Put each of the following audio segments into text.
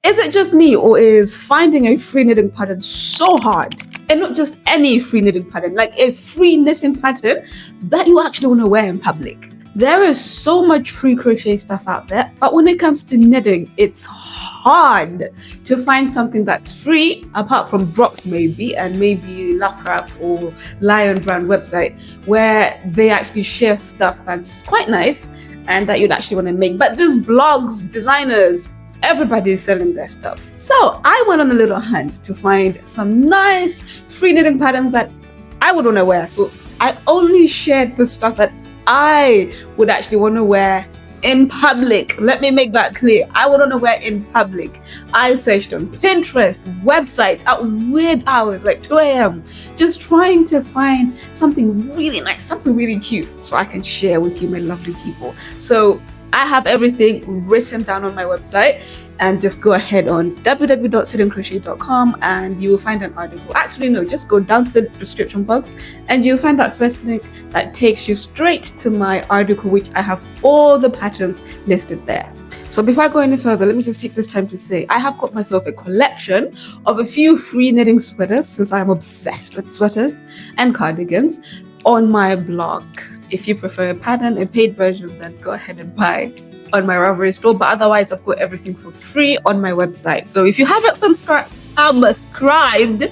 Is it just me, or is finding a free knitting pattern so hard? And not just any free knitting pattern, like a free knitting pattern that you actually want to wear in public. There is so much free crochet stuff out there, but when it comes to knitting, it's hard to find something that's free, apart from Drops maybe, and maybe Lovecraft or Lion Brand website, where they actually share stuff that's quite nice and that you'd actually want to make. But there's blogs, designers, everybody is selling their stuff. So I went on a little hunt to find some nice free knitting patterns that I would want to wear. So I only shared the stuff that I would actually want to wear in public. Let me make that clear. I would want to wear in public. I searched on Pinterest, websites at weird hours, like 2 a.m. just trying to find something really nice, something really cute, so I can share with you, my lovely people. So I have everything written down on my website, and just go ahead on www.sitn'Crochet.com and you will find an article. Actually, no, just go down to the description box and you'll find that first link that takes you straight to my article, which I have all the patterns listed there. So before I go any further, let me just take this time to say I have got myself a collection of a few free knitting sweaters, since I'm obsessed with sweaters and cardigans, on my blog. If you prefer a pattern, a paid version, then go ahead and buy on my Ravelry store. But otherwise, I've got everything for free on my website. So if you haven't subscribed,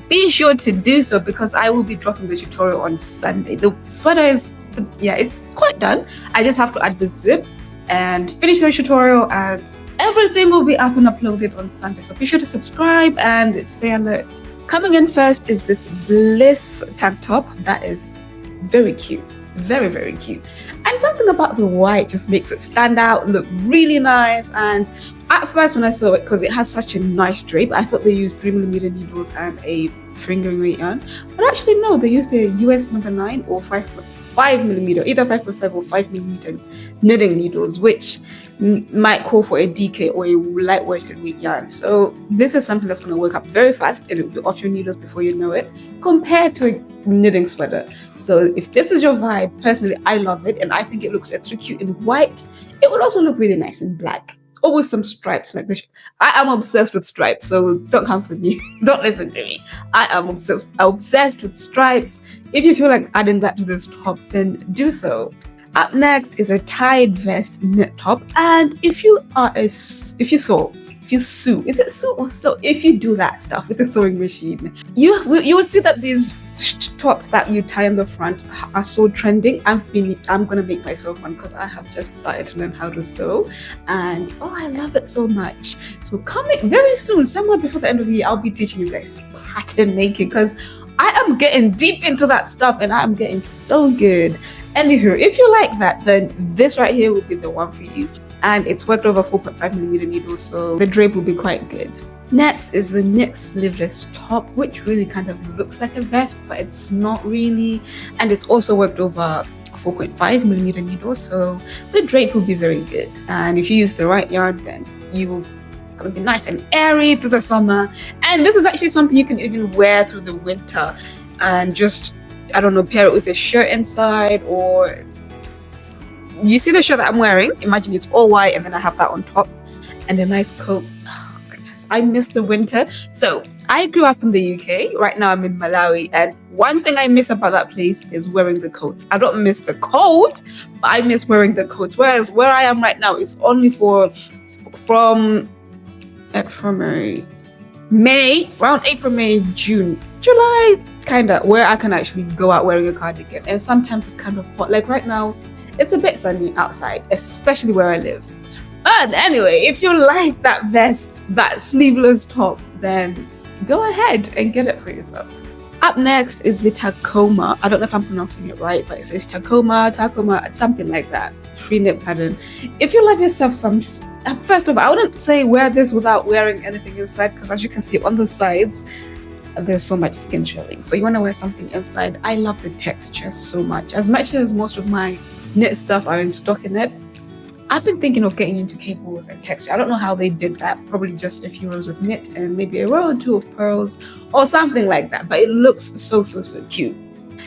be sure to do so, because I will be dropping the tutorial on Sunday. The sweater is, it's quite done. I just have to add the zip and finish the tutorial, and everything will be up and uploaded on Sunday. So be sure to subscribe and stay alert. Coming in first is this Bliss tank top that is very cute. Very, very cute. And something about the white just makes it stand out, look really nice. And at first when I saw it, because it has such a nice drape, I thought they used 3mm needles and a fingering weight yarn. But actually no, they used a US number 9 or 5mm, either 5.5 or 5mm knitting needles, which might call for a DK or a light worsted weight yarn. So this is something that's going to work up very fast, and it will be off your needles before you know it, compared to a knitting sweater. So if this is your vibe, personally I love it, and I think it looks extra cute in white. It would also look really nice in black, or with some stripes like this. I am obsessed with stripes, so don't come for me. Don't listen to me. I am obsessed with stripes. If you feel like adding that to this top, then do so. Up next is a tied vest knit top, and if you sew, if you do that stuff with a sewing machine, you will see that these tops that you tie on the front are so trending. I'm gonna make myself one, because I have just started to learn how to sew, and I love it so much. So coming very soon, somewhere before the end of the year, I'll be teaching you guys pattern making, because I am getting deep into that stuff and I am getting so good. Anywho, if you like that, then this right here will be the one for you. And it's worked over 4.5mm needles, so the drape will be quite good. Next is the knit sleeveless top, which really kind of looks like a vest, but it's not really. And it's also worked over 4.5mm needles, so the drape will be very good. And if you use the right yarn, then it's gonna be nice and airy through the summer. And this is actually something you can even wear through the winter, and just, I don't know, pair it with a shirt inside, or you see the shirt that I'm wearing, imagine it's all white and then I have that on top and a nice coat. Oh goodness, I miss the winter. So I grew up in the UK. Right now I'm in Malawi, and one thing I miss about that place is wearing the coats. I don't miss the cold, but I miss wearing the coats. Whereas where I am right now, it's only from May, around April, May, June, July, kinda, where I can actually go out wearing a cardigan. And sometimes it's kind of hot. Like right now, it's a bit sunny outside, especially where I live. But anyway, if you like that vest, that sleeveless top, then go ahead and get it for yourself. Up next is the Tacoma. I don't know if I'm pronouncing it right, but it says Tacoma, something like that. Free knit pattern. If you love yourself some, first of all, I wouldn't say wear this without wearing anything inside, because as you can see on the sides, there's so much skin showing. So you want to wear something inside. I love the texture so much. As much as most of my knit stuff are in stock in it, I've been thinking of getting into cables and texture. I don't know how they did that. Probably just a few rows of knit and maybe a row or two of pearls or something like that. But it looks so cute.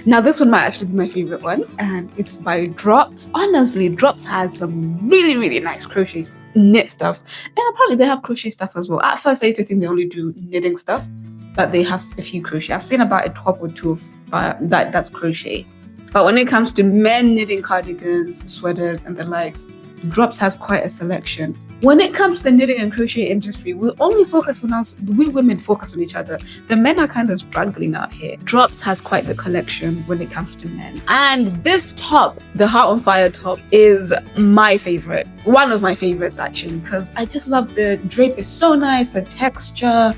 Now this one might actually be my favorite one, and it's by Drops. Honestly, Drops has some really nice crochet knit stuff. And apparently they have crochet stuff as well. At first I used to think they only do knitting stuff, but they have a few crochet. I've seen about a top or two of that's crochet. But when it comes to men knitting cardigans, sweaters, and the likes, Drops has quite a selection. When it comes to the knitting and crochet industry, we only focus on us, we women focus on each other. The men are kind of struggling out here. Drops has quite the collection when it comes to men. And this top, the Heart on Fire top, is my favorite. One of my favorites actually, because I just love the drape is so nice, the texture.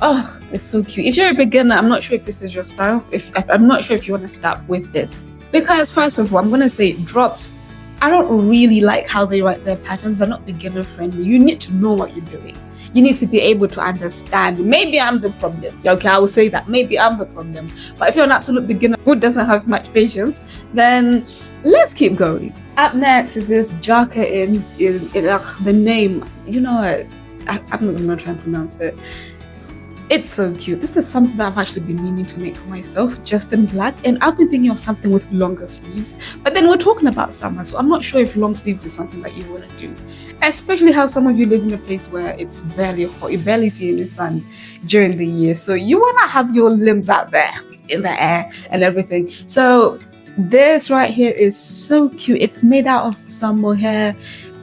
Oh, it's so cute. If you're a beginner, I'm not sure if this is your style. I'm not sure if you want to start with this. Because first of all, I'm going to say Drops, I don't really like how they write their patterns. They're not beginner friendly. You need to know what you're doing. You need to be able to understand. Maybe I'm the problem. Okay, I will say that. Maybe I'm the problem. But if you're an absolute beginner who doesn't have much patience, then let's keep going. Up next is this jacket in the name. You know what? I'm not going to try and pronounce it. It's so cute. This is something that I've actually been meaning to make for myself, just in black. And I've been thinking of something with longer sleeves. But then we're talking about summer, so I'm not sure if long sleeves is something that you want to do. Especially how some of you live in a place where it's barely hot. You barely see any sun during the year. So you want to have your limbs out there in the air and everything. So this right here is so cute. It's made out of some mohair,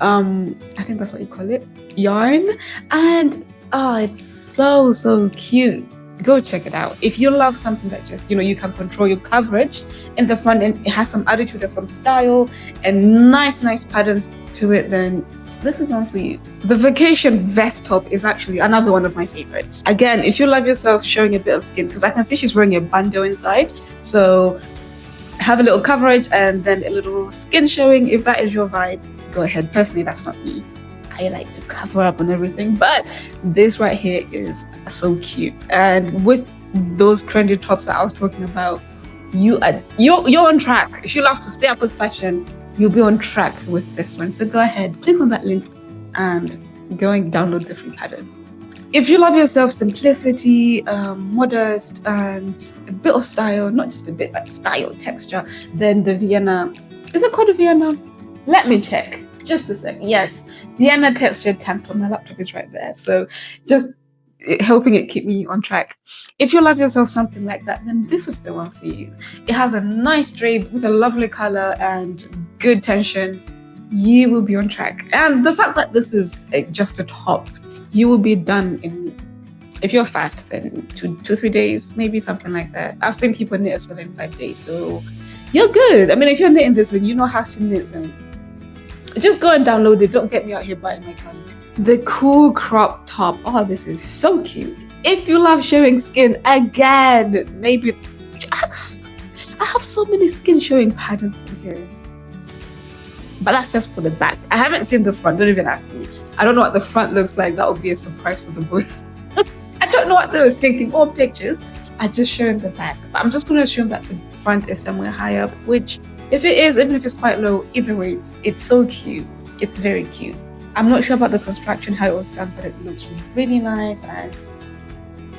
I think that's what you call it, yarn. And oh, it's so cute. Go check it out. If you love something that just, you can control your coverage in the front and it has some attitude and some style and nice patterns to it, then this is one for you. The vacation vest top is actually another one of my favorites. Again, if you love yourself showing a bit of skin, because I can see she's wearing a bandeau inside, so have a little coverage and then a little skin showing. If that is your vibe, go ahead. Personally, that's not me. I like to cover up on everything, but this right here is so cute. And with those trendy tops that I was talking about, you're on track. If you love to stay up with fashion, you'll be on track with this one. So go ahead, click on that link and go and download the free pattern. If you love yourself simplicity, modest, and a bit of style, not just a bit, but style, texture, then the Vienna, is it called a Vienna? Let me check. Just a sec. Yes, Vienna textured tank top. My laptop is right there, so just helping it keep me on track. If you love yourself something like that, then this is the one for you. It has a nice drape with a lovely color and good tension. You will be on track. And the fact that this is just a top, you will be done in, if you're fast, then 2-3 days, maybe something like that. I've seen people knit as well in 5 days, so you're good. I mean, if you're knitting this, then you know how to knit them. Just go and download it. Don't get me out here biting my tongue. The cool crop top. Oh, this is so cute. If you love showing skin, again, maybe I have so many skin showing patterns in here. But that's just for the back. I haven't seen the front. Don't even ask me. I don't know what the front looks like. That would be a surprise for the both. I don't know what they were thinking. All pictures are just showing the back. But I'm just going to assume that the front is somewhere high up, which if it is, even if it's quite low, either way, it's so cute. It's very cute. I'm not sure about the construction, how it was done, but it looks really nice. And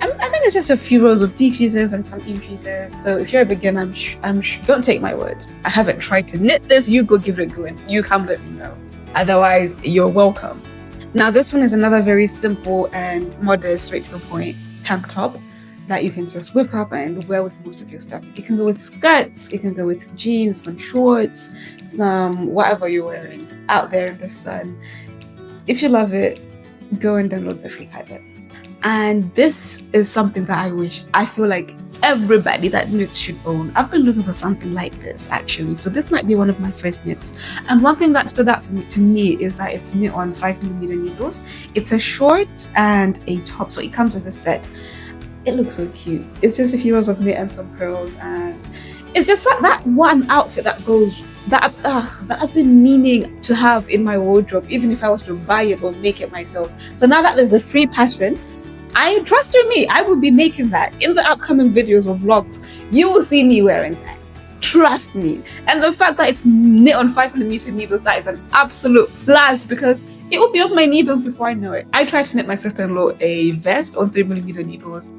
I think it's just a few rows of decreases and some increases. So if you're a beginner, don't take my word. I haven't tried to knit this. You go give it a go and you come let me know. Otherwise, you're welcome. Now, this one is another very simple and modest, straight to the point tank top that you can just whip up and wear with most of your stuff. You can go with skirts, you can go with jeans, some shorts, some whatever you're wearing out there in the sun. If you love it, go and download the free pattern. And this is something that I feel like everybody that knits should own. I've been looking for something like this actually, so this might be one of my first knits. And one thing that stood out to me is that it's knit on 5mm needles. It's a short and a top, so it comes as a set. It looks so cute. It's just a few rows of knit and some pearls, and it's just that one outfit that goes that I've been meaning to have in my wardrobe, even if I was to buy it or make it myself. So now that there's a free pattern, trust me, I will be making that in the upcoming videos or vlogs. You will see me wearing that. Trust me. And the fact that it's knit on 5mm needles, that is an absolute blast, because it will be off my needles before I know it. I tried to knit my sister-in-law a vest on 3mm needles,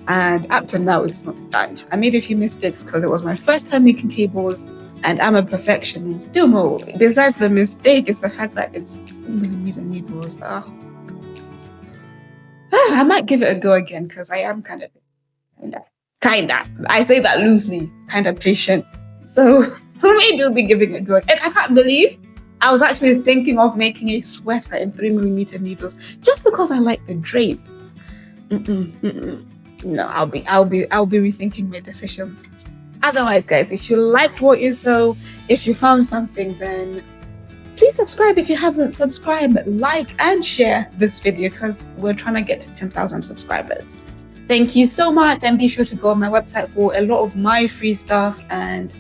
and up to now it's not done. I made a few mistakes because it was my first time making cables, and I'm a perfectionist. Still more. Besides the mistake, it's the fact that it's 3mm needles. I might give it a go again because I am kinda. I say that loosely, kind of patient. So maybe we'll be giving it a go. And I can't believe I was actually thinking of making a sweater in 3mm needles just because I like the drape. No, I'll be rethinking my decisions. Otherwise, guys, if you liked what you saw, if you found something, then please subscribe if you haven't subscribed, like and share this video because we're trying to get to 10,000 subscribers. Thank you so much, and be sure to go on my website for a lot of my free stuff and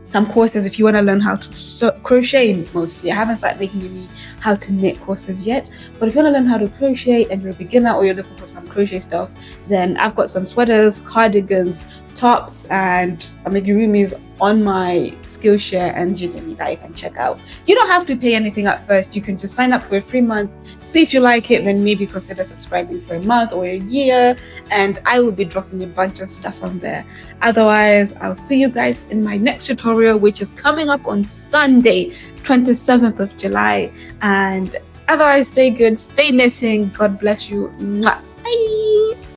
some courses if you want to learn how to crochet mostly. I haven't started making any how to knit courses yet, but if you want to learn how to crochet and you're a beginner or you're looking for some crochet stuff, then I've got some sweaters, cardigans, tops, and amigurumis on my Skillshare and Udemy that you can check out. You don't have to pay anything at first. You can just sign up for a free month, see if you like it, then maybe consider subscribing for a month or a year, and I will be dropping a bunch of stuff on there. Otherwise, I'll see you guys in my next tutorial, which is coming up on Sunday, 27th of July. And otherwise, stay good, stay knitting. God bless you. Mwah.